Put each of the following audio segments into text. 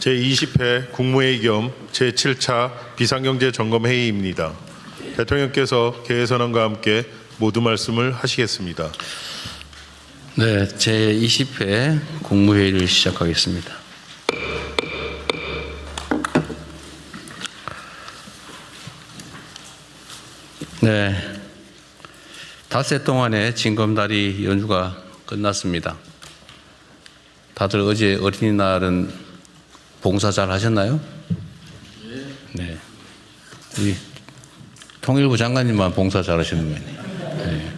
제20회 국무회의 겸 제7차 비상경제점검회의입니다. 대통령께서 개회선언과 함께 모두 말씀을 하시겠습니다. 네, 제20회 국무회의를 시작하겠습니다. 네, 닷새 동안의 징검다리 연휴가 끝났습니다. 다들 어제 어린이날은 봉사 잘 하셨나요? 네. 우리 통일부 장관님만 봉사 잘 하시는 거예요. 네.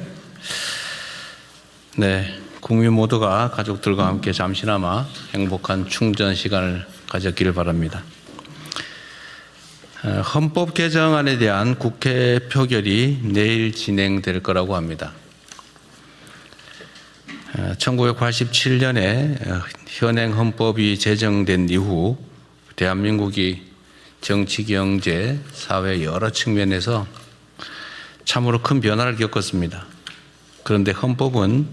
네. 국민 모두가 가족들과 함께 잠시나마 행복한 충전 시간을 가졌기를 바랍니다. 헌법 개정안에 대한 국회 표결이 내일 진행될 거라고 합니다. 1987년에 현행 헌법이 제정된 이후 대한민국이 정치, 경제, 사회 여러 측면에서 참으로 큰 변화를 겪었습니다. 그런데 헌법은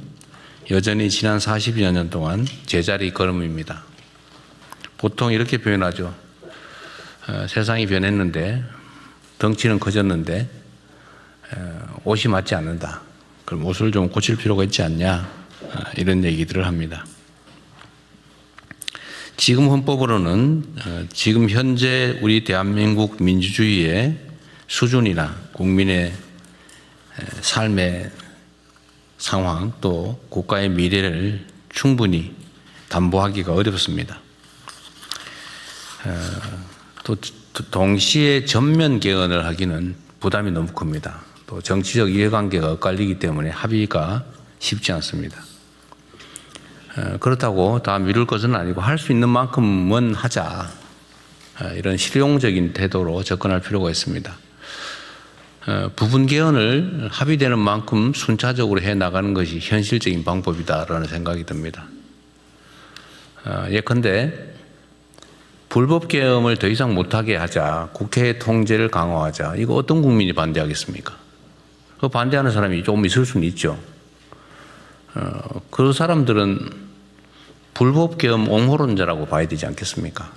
여전히 지난 40여 년 동안 제자리 걸음입니다. 보통 이렇게 표현하죠. 세상이 변했는데 덩치는 커졌는데 옷이 맞지 않는다. 그럼 옷을 좀 고칠 필요가 있지 않냐. 이런 얘기들을 합니다. 지금 헌법으로는 지금 현재 우리 대한민국 민주주의의 수준이나 국민의 삶의 상황 또 국가의 미래를 충분히 담보하기가 어렵습니다. 또 동시에 전면 개헌을 하기는 부담이 너무 큽니다. 또 정치적 이해관계가 엇갈리기 때문에 합의가 쉽지 않습니다. 그렇다고 다 미룰 것은 아니고 할 수 있는 만큼은 하자. 이런 실용적인 태도로 접근할 필요가 있습니다. 부분 개헌을 합의되는 만큼 순차적으로 해나가는 것이 현실적인 방법이다라는 생각이 듭니다. 예컨대 불법 개헌을 더 이상 못하게 하자, 국회 통제를 강화하자. 이거 어떤 국민이 반대하겠습니까? 그 반대하는 사람이 조금 있을 수는 있죠. 그 사람들은 불법 개헌 옹호론자라고 봐야 되지 않겠습니까?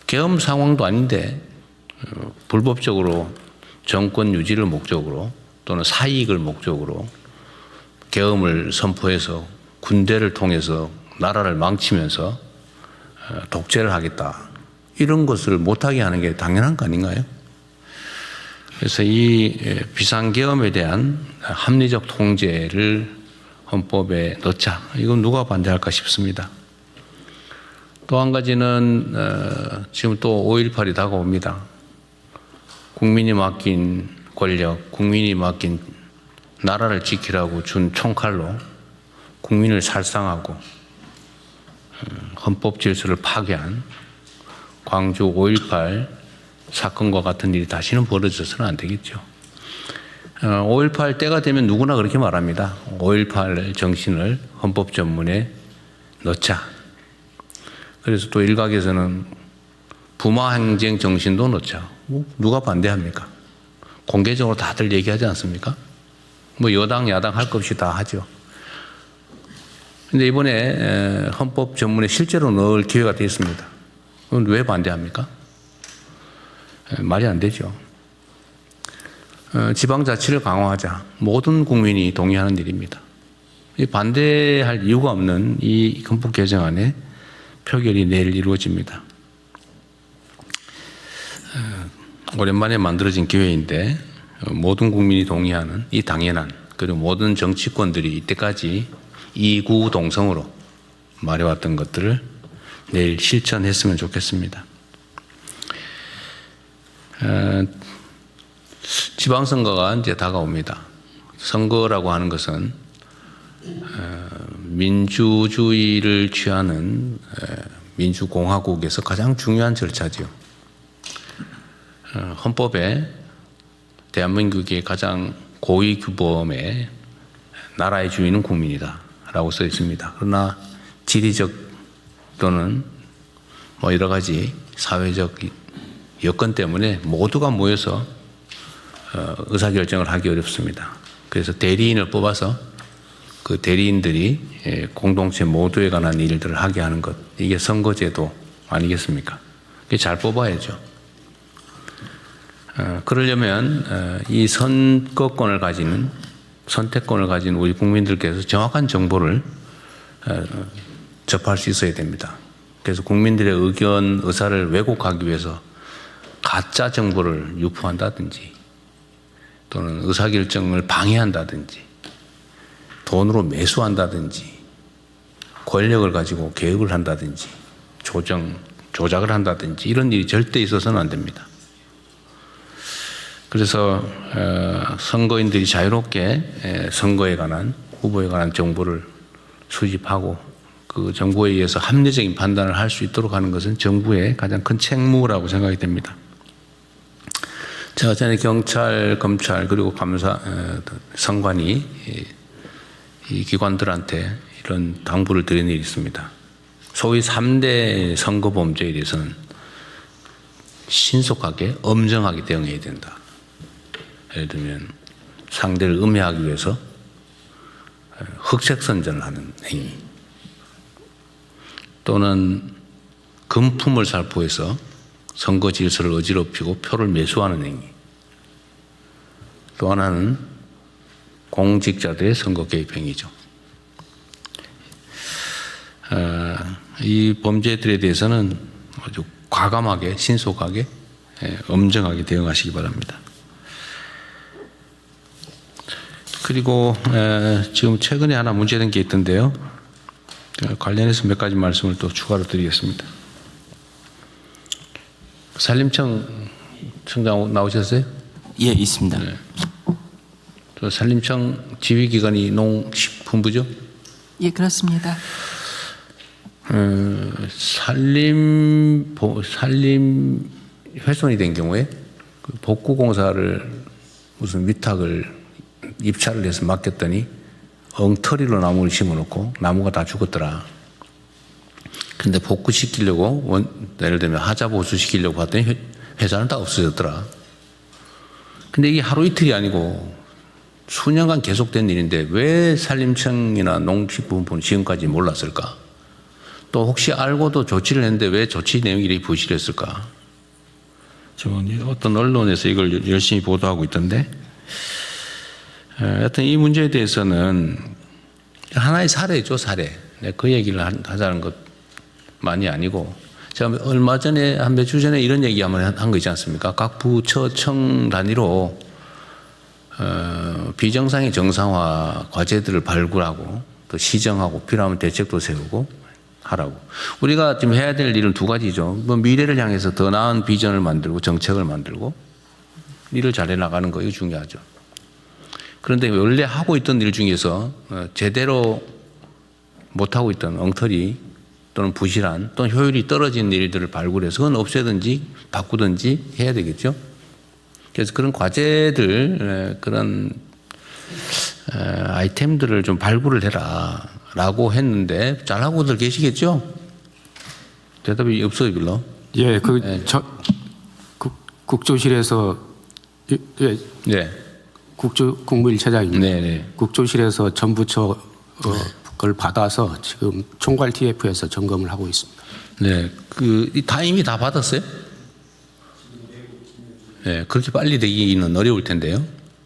계엄 상황도 아닌데 불법적으로 정권 유지를 목적으로 또는 사익을 목적으로 계엄을 선포해서 군대를 통해서 나라를 망치면서 독재를 하겠다. 이런 것을 못하게 하는 게 당연한 거 아닌가요? 그래서 이 비상계엄에 대한 합리적 통제를 헌법에 넣자. 이건 누가 반대할까 싶습니다. 또 한 가지는 지금 또 5.18이 다가옵니다. 국민이 맡긴 권력, 국민이 맡긴 나라를 지키라고 준 총칼로 국민을 살상하고 헌법 질서를 파괴한 광주 5.18 사건과 같은 일이 다시는 벌어져서는 안 되겠죠. 5.18 때가 되면 누구나 그렇게 말합니다. 5.18 정신을 헌법 전문에 넣자. 그래서 또 일각에서는 부마행정 정신도 넣자. 누가 반대합니까? 공개적으로 다들 얘기하지 않습니까? 뭐 여당, 야당 할 것 없이 다 하죠. 근데 이번에 헌법 전문에 실제로 넣을 기회가 되었습니다. 그럼 왜 반대합니까? 말이 안 되죠. 지방자치를 강화하자. 모든 국민이 동의하는 일입니다. 반대할 이유가 없는 이 헌법 개정안에 표결이 내일 이루어집니다. 오랜만에 만들어진 기회인데 모든 국민이 동의하는 이 당연한 그리고 모든 정치권들이 이때까지 이구동성으로 말해왔던 것들을 내일 실천했으면 좋겠습니다. 지방선거가 이제 다가옵니다. 선거라고 하는 것은 민주주의를 취하는 민주공화국에서 가장 중요한 절차죠. 헌법에 대한민국의 가장 고위 규범의 나라의 주인은 국민이다 라고 써 있습니다. 그러나 지리적 또는 뭐 여러 가지 사회적 여건 때문에 모두가 모여서 의사결정을 하기 어렵습니다. 그래서 대리인을 뽑아서 그 대리인들이 공동체 모두에 관한 일들을 하게 하는 것, 이게 선거제도 아니겠습니까? 그게 잘 뽑아야죠. 그러려면 이 선거권을 가지는, 선택권을 가진 우리 국민들께서 정확한 정보를 접할 수 있어야 됩니다. 그래서 국민들의 의견, 의사를 왜곡하기 위해서 가짜 정보를 유포한다든지 또는 의사결정을 방해한다든지 돈으로 매수한다든지 권력을 가지고 개혁을 한다든지 조작을 한다든지 이런 일이 절대 있어서는 안 됩니다. 그래서 선거인들이 자유롭게 선거에 관한, 후보에 관한 정보를 수집하고 그 정보에 의해서 합리적인 판단을 할 수 있도록 하는 것은 정부의 가장 큰 책무라고 생각이 됩니다. 제가 전에 경찰, 검찰 그리고 감사, 선관위 이 기관들한테 이런 당부를 드린 일이 있습니다. 소위 3대 선거 범죄에 대해서는 신속하게 엄정하게 대응해야 된다. 예를 들면 상대를 음해하기 위해서 흑색 선전을 하는 행위, 또는 금품을 살포해서 선거 질서를 어지럽히고 표를 매수하는 행위, 또 하나는 공직자들의 선거 개입 행위죠. 이 범죄들에 대해서는 아주 과감하게, 신속하게, 엄정하게 대응하시기 바랍니다. 그리고 지금 최근에 하나 문제된 게 있던데요. 관련해서 몇 가지 말씀을 또 추가로 드리겠습니다. 산림청 청장 나오셨어요? 예, 있습니다. 네. 또 산림청 지휘기관이 농식품부죠? 예, 그렇습니다. 산림 훼손이 된 경우에 그 복구공사를 무슨 위탁을 입찰을 해서 맡겼더니 엉터리로 나무를 심어놓고 나무가 다 죽었더라. 근데 복구시키려고 예를 들면 하자 보수시키려고 했더니 회사는 다 없어졌더라. 근데 이게 하루 이틀이 아니고 수년간 계속된 일인데 왜 산림청이나 농식품부는 지금까지 몰랐을까? 또 혹시 알고도 조치를 했는데 왜 조치 내용이 이렇게 부실했을까? 지금 어떤 언론에서 이걸 열심히 보도하고 있던데, 하여튼 이 문제에 대해서는 하나의 사례죠, 사례. 그 얘기를 하자는 것만이 아니고, 제가 얼마 전에 한 몇 주 전에 이런 얘기 한번 한 거 있지 않습니까? 각 부처청 단위로 비정상의 정상화 과제들을 발굴하고 또 시정하고 필요하면 대책도 세우고 하라고. 우리가 지금 해야 될 일은 두 가지죠. 뭐 미래를 향해서 더 나은 비전을 만들고 정책을 만들고 일을 잘해 나가는 거, 이거 중요하죠. 그런데 원래 하고 있던 일 중에서 제대로 못하고 있던 엉터리 또는 부실한 또는 효율이 떨어진 일들을 발굴해서 그건 없애든지 바꾸든지 해야 되겠죠. 그래서 그런 과제들, 그런 아이템들을 좀 발굴을 해라 라고 했는데 잘하고들 계시겠죠? 대답이 없어요, 별로. 예, 국조실에서 예, 네. 국무일차장입니다. 네. 국조실에서 전부처 걸 받아서 지금 총괄 TF에서 점검을 하고 있습니다. 네. 다 이미 다 받았어요? 네. 그렇게 빨리 되기는 어려울 텐데요.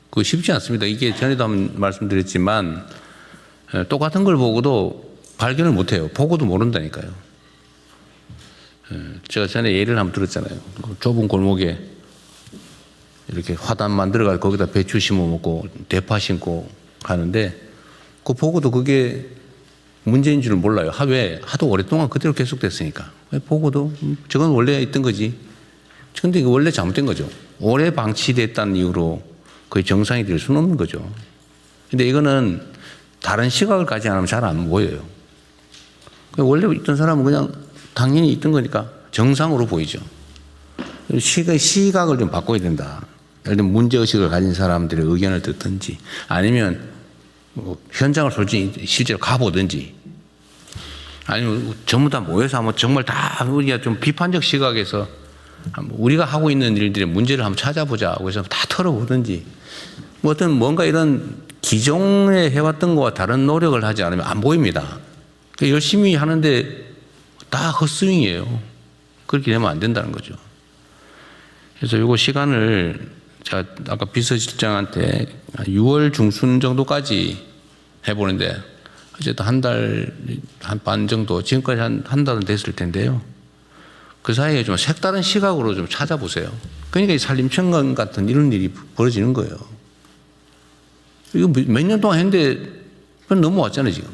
그거 쉽지 않습니다. 이게 전에도 한번 말씀드렸지만 똑같은 걸 보고도 발견을 못 해요. 보고도 모른다니까요. 제가 전에 예를 한번 들었잖아요. 좁은 골목에 이렇게 화단 만들어가지고 거기다 배추 심어 먹고 대파 심고 가는데 그 보고도 그게 문제인 줄을 몰라요. 왜? 하도 오랫동안 그대로 계속됐으니까. 보고도 저건 원래 있던 거지. 근데 이거 원래 잘못된 거죠. 오래 방치됐다는 이유로 거의 정상이 될 수는 없는 거죠. 근데 이거는 다른 시각을 가지 않으면 잘 안 보여요. 원래 있던 사람은 그냥 당연히 있던 거니까 정상으로 보이죠. 시각을 좀 바꿔야 된다. 예를 들면 문제의식을 가진 사람들의 의견을 듣든지 아니면 현장을 솔직히 실제로 가보든지 아니면 전부 다 모여서 한번 정말 다 우리가 좀 비판적 시각에서 우리가 하고 있는 일들의 문제를 한번 찾아보자. 그래서 다 털어보든지 뭐 어떤 뭔가 이런 기존에 해왔던 것과 다른 노력을 하지 않으면 안 보입니다. 그러니까 열심히 하는데 다 헛스윙이에요. 그렇게 되면 안 된다는 거죠. 그래서 이거 시간을 제가 아까 비서실장한테 6월 중순 정도까지 해보는데 어쨌든 한 달 한 반 정도 지금까지 한 달은 됐을 텐데요. 그 사이에 좀 색다른 시각으로 좀 찾아보세요. 그러니까 이 산림청관 같은 이런 일이 벌어지는 거예요. 이거 몇 년 동안 했는데 그건 넘어왔잖아요, 지금.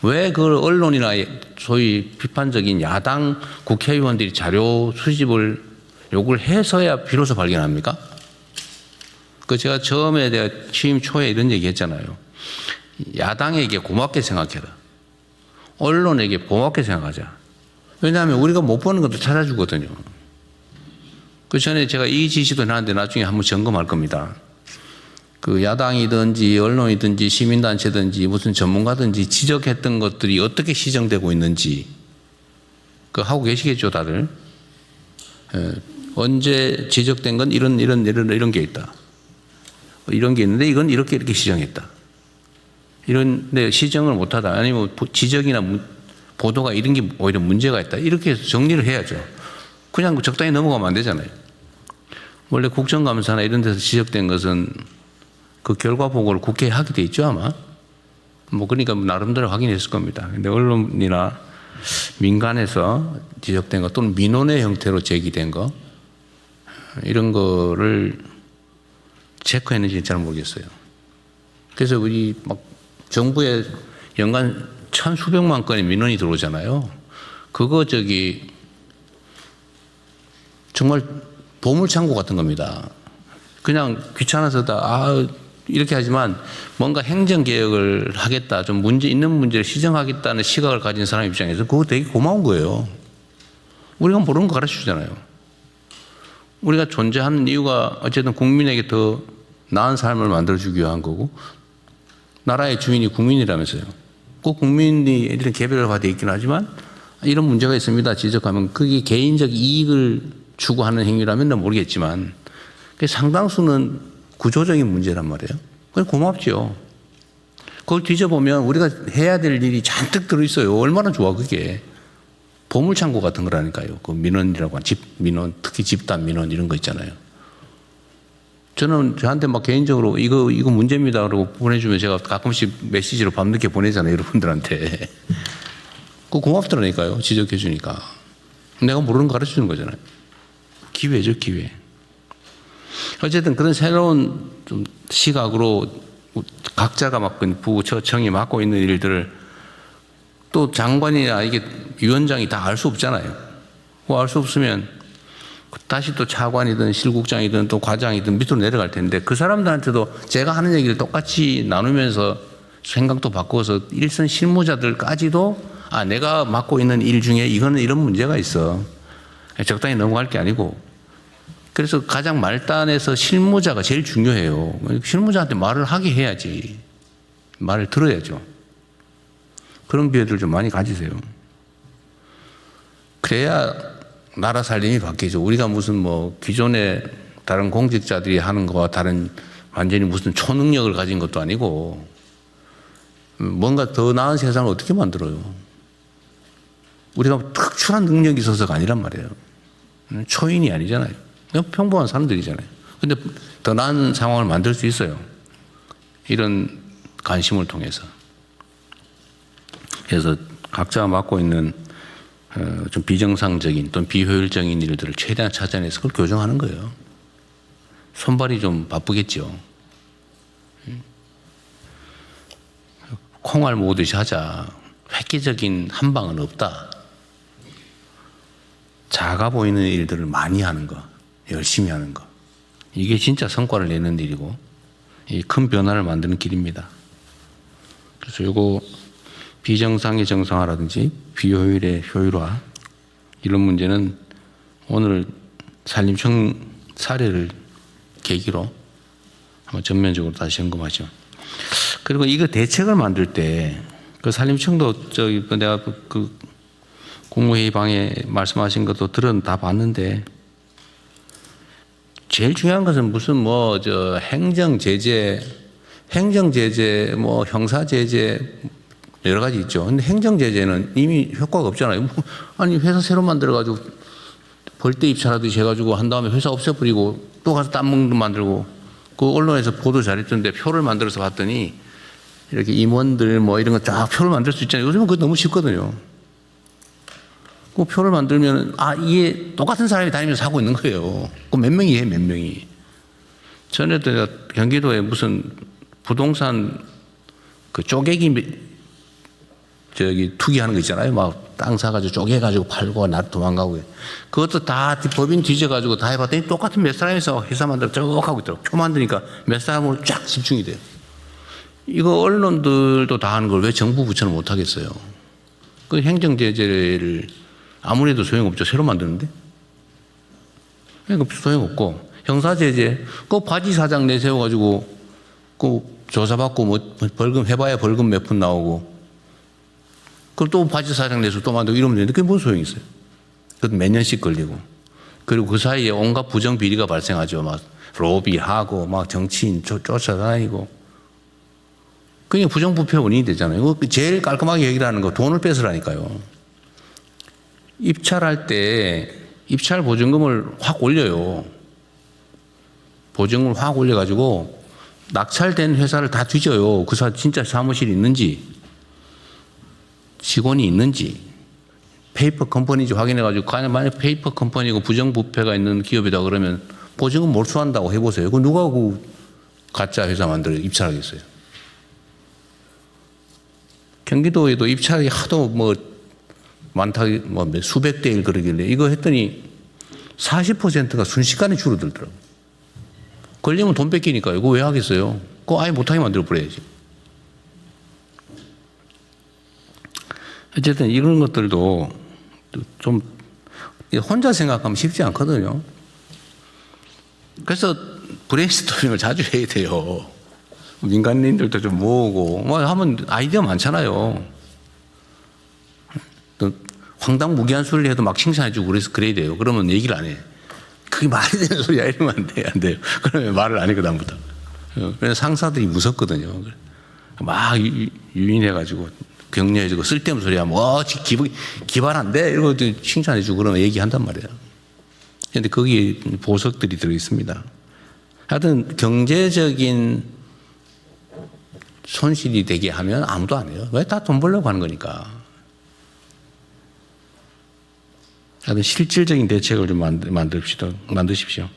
왜 그걸 언론이나 소위 비판적인 야당 국회의원들이 자료 수집을 요구를 해서야 비로소 발견합니까? 그 제가 처음에 내가 취임 초에 이런 얘기 했잖아요. 야당에게 고맙게 생각해라. 언론에게 고맙게 생각하자. 왜냐하면 우리가 못 보는 것도 찾아주거든요. 그 전에 제가 이 지시도 해놨는데 나중에 한번 점검할 겁니다. 그 야당이든지 언론이든지 시민단체든지 무슨 전문가든지 지적했던 것들이 어떻게 시정되고 있는지 그 하고 계시겠죠, 다들. 언제 지적된 건 이런 게 있다. 이런 게 있는데 이건 이렇게 시정했다. 이런데 시정을 못하다. 아니면 지적이나 보도가 이런 게 오히려 문제가 있다. 이렇게 해서 정리를 해야죠. 그냥 적당히 넘어가면 안 되잖아요. 원래 국정감사나 이런 데서 지적된 것은 그 결과 보고를 국회에 하게 돼 있죠, 아마. 뭐 그러니까 나름대로 확인했을 겁니다. 근데 언론이나 민간에서 지적된 것 또는 민원의 형태로 제기된 거 이런 거를 체크했는지 잘 모르겠어요. 그래서 우리 막 정부에 연간 천수백만 건의 민원이 들어오잖아요. 그거 정말 보물창고 같은 겁니다. 그냥 귀찮아서 이렇게 하지만 뭔가 행정개혁을 하겠다, 좀 문제 있는 문제를 시정하겠다는 시각을 가진 사람 입장에서 그거 되게 고마운 거예요. 우리가 모르는 거 가르쳐 주잖아요. 우리가 존재하는 이유가 어쨌든 국민에게 더 나은 삶을 만들어주기 위한 거고 나라의 주인이 국민이라면서요. 꼭 국민이 이런 개별을 받아 있긴 하지만 이런 문제가 있습니다 지적하면 그게 개인적 이익을 추구하는 행위라면 난 모르겠지만 상당수는 구조적인 문제란 말이에요. 그건 고맙죠. 그걸 뒤져보면 우리가 해야 될 일이 잔뜩 들어있어요. 얼마나 좋아 그게. 보물창고 같은 거라니까요. 그 민원이라고 한 민원, 특히 집단 민원 이런 거 있잖아요. 저는 저한테 막 개인적으로 이거 문제입니다 그러고 보내주면 제가 가끔씩 메시지로 밤늦게 보내잖아요. 여러분들한테. 그거 고맙더라니까요. 지적해 주니까. 내가 모르는 거 가르쳐 주는 거잖아요. 기회죠, 기회. 어쨌든 그런 새로운 좀 시각으로 각자가 맡고 부처청이 맡고 있는 일들을 또 장관이나 이게 위원장이 다 알 수 없잖아요. 알 수 없으면 다시 또 차관이든 실국장이든 또 과장이든 밑으로 내려갈 텐데 그 사람들한테도 제가 하는 얘기를 똑같이 나누면서 생각도 바꿔서 일선 실무자들까지도 내가 맡고 있는 일 중에 이거는 이런 문제가 있어. 적당히 넘어갈 게 아니고 그래서 가장 말단에서 실무자가 제일 중요해요. 실무자한테 말을 하게 해야지. 말을 들어야죠. 그런 기회들 좀 많이 가지세요. 그래야 나라 살림이 바뀌죠. 우리가 무슨 뭐 기존의 다른 공직자들이 하는 거와 다른 완전히 무슨 초능력을 가진 것도 아니고 뭔가 더 나은 세상을 어떻게 만들어요. 우리가 특출한 능력이 있어서가 아니란 말이에요. 초인이 아니잖아요. 그냥 평범한 사람들이잖아요. 근데 더 나은 상황을 만들 수 있어요. 이런 관심을 통해서. 그래서 각자가 맡고 있는 좀 비정상적인 또는 비효율적인 일들을 최대한 찾아내서 그걸 교정하는 거예요. 손발이 좀 바쁘겠죠. 콩알 모으듯이 하자. 획기적인 한 방은 없다. 작아 보이는 일들을 많이 하는 거, 열심히 하는 거. 이게 진짜 성과를 내는 일이고 이 큰 변화를 만드는 길입니다. 그래서 이거 비정상의 정상화라든지 비효율의 효율화 이런 문제는 오늘 산림청 사례를 계기로 한번 전면적으로 다시 점검하죠. 그리고 이거 대책을 만들 때 그 산림청도 내가 그 국무회의 방에 말씀하신 것도 다 봤는데 제일 중요한 것은 무슨 행정 제재 행정 제재, 뭐 형사 제재 여러 가지 있죠. 근데 행정 제재는 이미 효과가 없잖아요. 아니 회사 새로 만들어 가지고 벌떼 입찰하듯이 해가지고 한 다음에 회사 없애버리고 또 가서 딴 몽도 만들고 그 언론에서 보도 잘했던데 표를 만들어서 봤더니 이렇게 임원들 뭐 이런 거 쫙 표를 만들 수 있잖아요. 요즘은 그거 너무 쉽거든요. 그 표를 만들면 이게 똑같은 사람이 다니면서 하고 있는 거예요. 그 몇 명이 해, 몇 명이. 전에도 내가 경기도에 무슨 부동산 그 쪼개기 투기하는 거 있잖아요. 막 땅 사가지고 쪼개가지고 팔고 나 도망가고. 그것도 다 법인 뒤져가지고 다 해봤더니 똑같은 몇 사람에서 회사 만들어 쭉 하고 있더라고. 표 만드니까 몇 사람으로 쫙 집중이 돼요. 이거 언론들도 다 하는 걸 왜 정부 부처는 못 하겠어요? 그 행정제재를 아무래도 소용없죠. 새로 만드는데. 그러니까 소용없고. 형사제재, 그 바지 사장 내세워가지고 그 조사받고 뭐 벌금 해봐야 벌금 몇 푼 나오고. 그럼 또 바지 사장 내서 또 만들고 이러면 되는데 그게 뭔 소용이 있어요? 그것도 몇 년씩 걸리고. 그리고 그 사이에 온갖 부정 비리가 발생하죠. 막 로비하고 막 정치인 쫓아다니고. 그게 부정부패 원인이 되잖아요. 제일 깔끔하게 얘기를 하는 거 돈을 뺏으라니까요. 입찰할 때 입찰 보증금을 확 올려요. 보증금을 확 올려가지고 낙찰된 회사를 다 뒤져요. 그 진짜 사무실이 있는지 직원이 있는지 페이퍼 컴퍼니인지 확인해가지고 만약 페이퍼 컴퍼니고 부정부패가 있는 기업이다 그러면 보증금 몰수한다고 해보세요. 그 누가 그 가짜 회사 만들어 입찰하겠어요? 경기도에도 입찰이 하도 뭐 많다, 뭐 수백 대 1 그러길래 이거 했더니 40%가 순식간에 줄어들더라고요. 걸리면 돈 뺏기니까요. 그거 왜 하겠어요? 그거 아예 못하게 만들어 버려야지. 어쨌든 이런 것들도 좀 혼자 생각하면 쉽지 않거든요. 그래서 브레인스토밍을 자주 해야 돼요. 민간인들도 좀 모으고 뭐 하면 아이디어 많잖아요. 또 황당무계한 소리를 해도 막 칭찬해주고 그래서 그래야 돼요. 그러면 얘기를 안 해. 그게 말이 되는 소리야 이러면 안 돼요. 그러면 말을 안 해 그다음부터. 그래서 상사들이 무섭거든요. 막 유인해가지고 격려해주고 쓸데없는 소리 하면 기발 안 돼 이러고 칭찬해주고 그러면 얘기한단 말이에요. 그런데 거기에 보석들이 들어있습니다. 하여튼 경제적인 손실이 되게 하면 아무도 안 해요. 왜? 다 돈 벌려고 하는 거니까. 하여튼 실질적인 대책을 좀 만드십시오.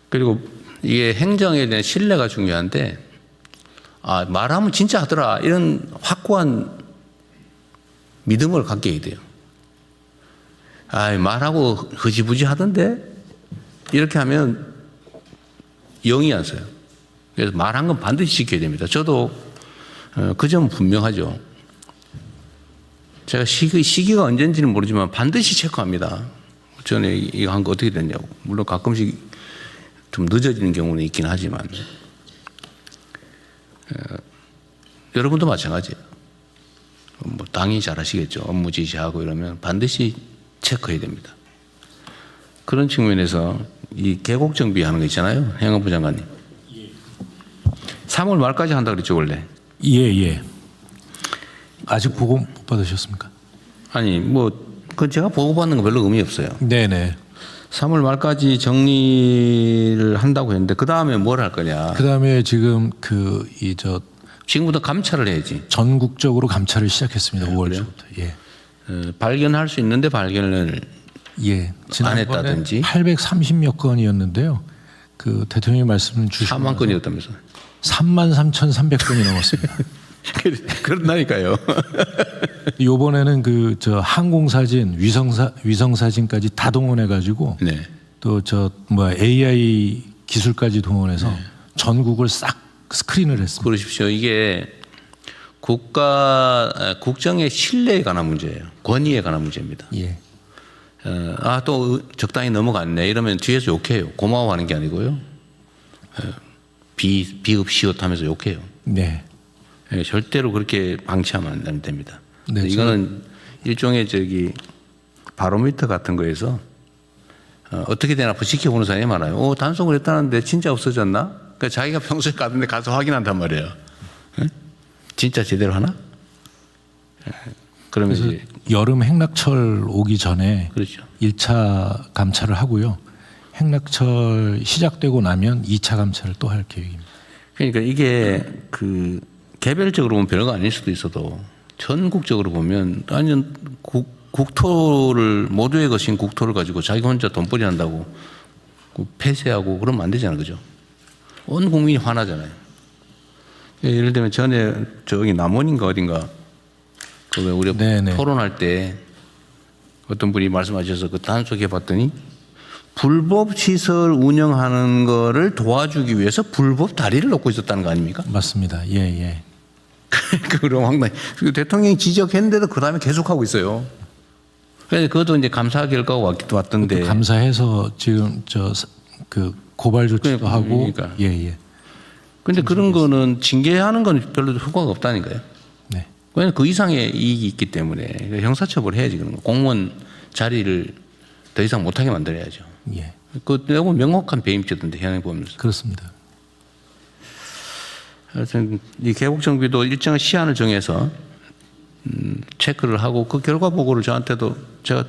그리고 이게 행정에 대한 신뢰가 중요한데 말하면 진짜 하더라 이런 확고한 믿음을 갖게 해야 돼요. 말하고 흐지부지 하던데 이렇게 하면 영이 안 써요. 그래서 말한 건 반드시 지켜야 됩니다. 저도 그 점은 분명하죠. 제가 시기가 언제인지는 모르지만 반드시 체크합니다. 전에 이거 한 거 어떻게 됐냐고. 물론 가끔씩 좀 늦어지는 경우는 있긴 하지만 여러분도 마찬가지예요. 뭐 당연히 잘 아시겠죠. 업무 지시하고 이러면 반드시 체크해야 됩니다. 그런 측면에서 이 계곡 정비하는 거 있잖아요. 행안부 장관님. 3월 말까지 한다 그랬죠 원래. 예. 아직 보고 못 받으셨습니까? 아니 그 제가 보고받는 거 별로 의미 없어요. 네네. 3월 말까지 정리를 한다고 했는데 그 다음에 뭘 할 거냐. 그 다음에 지금 지금부터 감찰을 해야지. 전국적으로 감찰을 시작했습니다. 5월 그래요? 초부터. 예. 발견할 수 있는데 발견을 안 했다든지. 830여 건이었는데요. 그 대통령이 말씀 주신 4만 건이었다면서. 33,300건이 넘었습니다. 그런다니까요. 이번에는 항공사진, 위성사진까지 다 동원해가지고 네. 또 AI 기술까지 동원해서 전국을 싹 스크린을 했습니다. 그러십시오. 이게 국정의 신뢰에 관한 문제예요. 권위에 관한 문제입니다. 예. 또 적당히 넘어갔네. 이러면 뒤에서 욕해요. 고마워하는 게 아니고요. 비읍시옷하면서 욕해요. 네. 절대로 그렇게 방치하면 안 됩니다. 네, 이거는 일종의 바로미터 같은 거에서 어떻게 되나 지켜보는 사람이 많아요. 단속을 했다는데 진짜 없어졌나? 그 자기가 평소에 가던데 가서 확인한단 말이에요. 응? 진짜 제대로 하나? 그러면 그래서 이제 여름 행락철 오기 전에 그렇죠. 1차 감찰을 하고요. 행락철 시작되고 나면 2차 감찰을 또 할 계획입니다. 그러니까 이게 그 개별적으로 보면 별거 아닐 수도 있어도 전국적으로 보면 아니 국토를 모두의 것인 국토를 가지고 자기 혼자 돈벌이 한다고 폐쇄하고 그러면 안 되잖아요, 그죠? 온 국민이 화나잖아요. 예를 들면 전에 저기 남원인가 어딘가 그 왜 우리가 네네. 토론할 때 어떤 분이 말씀하셔서 그 단속해 봤더니 불법 시설 운영하는 거를 도와주기 위해서 불법 다리를 놓고 있었다는 거 아닙니까? 맞습니다. 예, 예. 그럼 황당해. 대통령이 지적했는데도 그 다음에 계속하고 있어요. 그래서 그것도 이제 감사 결과가 왔던데. 감사해서 지금 그 고발 조치도 그러니까, 하고 그러니까. 예, 예. 근데 그런 거는 징계하는 건 별로 효과가 없다니까요. 네. 왜냐하면 그 이상의 이익이 있기 때문에 형사처벌 해야지 그런 거. 공무원 자리를 더 이상 못하게 만들어야죠. 예. 그 너무 명확한 배임죄던데 현행 보면서. 그렇습니다. 하여튼 이 개국 정비도 일정한 시한을 정해서 체크를 하고 그 결과 보고를 저한테도 제가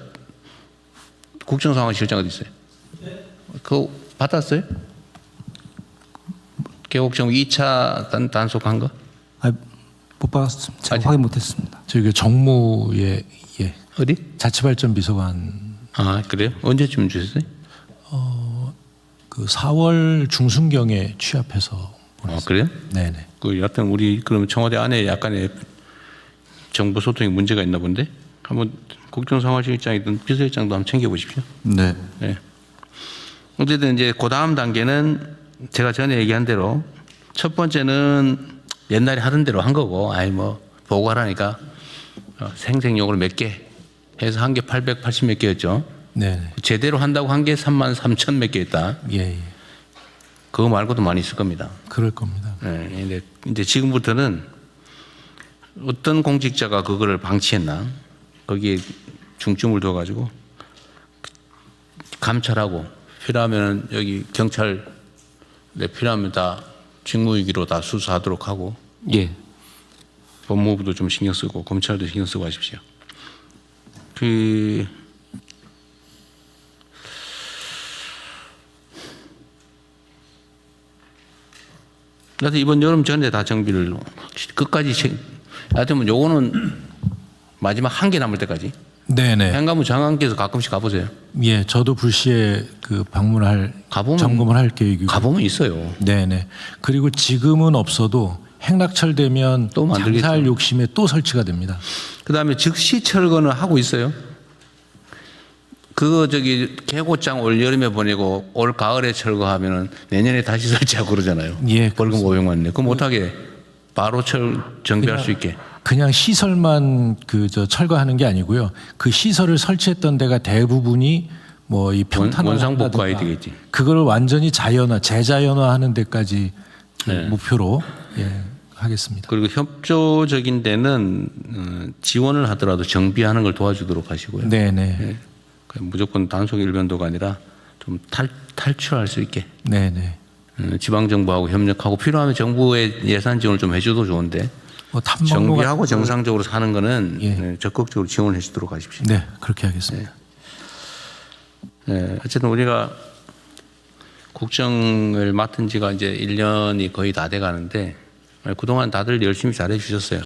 국정상황실장 어디 있어요? 그거 받았어요? 개국 정비 2차 단속한 거? 못 받았습니다. 제가 아직? 확인 못했습니다. 저기 정무에 예. 어디? 자치발전비서관 아 그래요? 언제쯤 주셨어요? 그 4월 중순경에 취합해서 아 그래요? 네네. 그 여하튼 우리 그럼 청와대 안에 약간의 정보 소통에 문제가 있나 본데 한번 국정상황실장이든 비서실장도 한번 챙겨보십시오. 네. 네. 어쨌든 이제 그 다음 단계는 제가 전에 얘기한 대로 첫 번째는 옛날에 하던 대로 한 거고, 아이 뭐 보고하라니까 생생용으로 몇 개 해서 한 개 880 몇 개였죠. 네네. 제대로 한다고 한 게 33,000 몇 개였다. 예, 예. 그거 말고도 많이 있을 겁니다. 그럴 겁니다. 네, 근데 이제 지금부터는 어떤 공직자가 그거를 방치했나 거기에 중점을 둬가지고 감찰하고 필요하면 여기 경찰 필요하면 다 직무유기로 다 수사하도록 하고 예. 법무부도 좀 신경 쓰고 검찰도 신경 쓰고 하십시오. 그 나도 이번 여름 전에 다 정비를 끝까지 하여튼 요거는 마지막 한 개 남을 때까지 네네. 행가부 장관께서 가끔씩 가보세요. 예, 저도 불시에 그 방문할 가보면 점검을 할 계획이고. 가보면 있어요. 네네. 그리고 지금은 없어도 행락철 되면 또 만들겠죠. 장사할 욕심에 또 설치가 됩니다. 그다음에 즉시 철거는 하고 있어요. 그거 저기 개고장 올 여름에 보내고 올 가을에 철거하면은 내년에 다시 설치하고 그러잖아요. 예, 벌금 500만 내. 그거 못하게 바로 정비할 수 있게. 그냥 시설만 철거하는 게 아니고요. 그 시설을 설치했던 데가 대부분이 뭐 이 평탄화 원상복구해야 되겠지. 그걸 완전히 재자연화하는 데까지 네. 목표로 예, 하겠습니다. 그리고 협조적인 데는 지원을 하더라도 정비하는 걸 도와주도록 하시고요. 네네. 네. 무조건 단속 일변도가 아니라 좀 탈출할 수 있게 네네. 지방 정부하고 협력하고 필요하면 정부의 예산 지원을 좀 해줘도 좋은데 뭐 탐방로 정비하고 같은 거- 정상적으로 사는 거는 예. 적극적으로 지원해 주도록 하십시오. 네, 그렇게 하겠습니다. 네, 어쨌든 우리가 국정을 맡은 지가 이제 1년이 거의 다 돼 가는데 그동안 다들 열심히 잘해 주셨어요.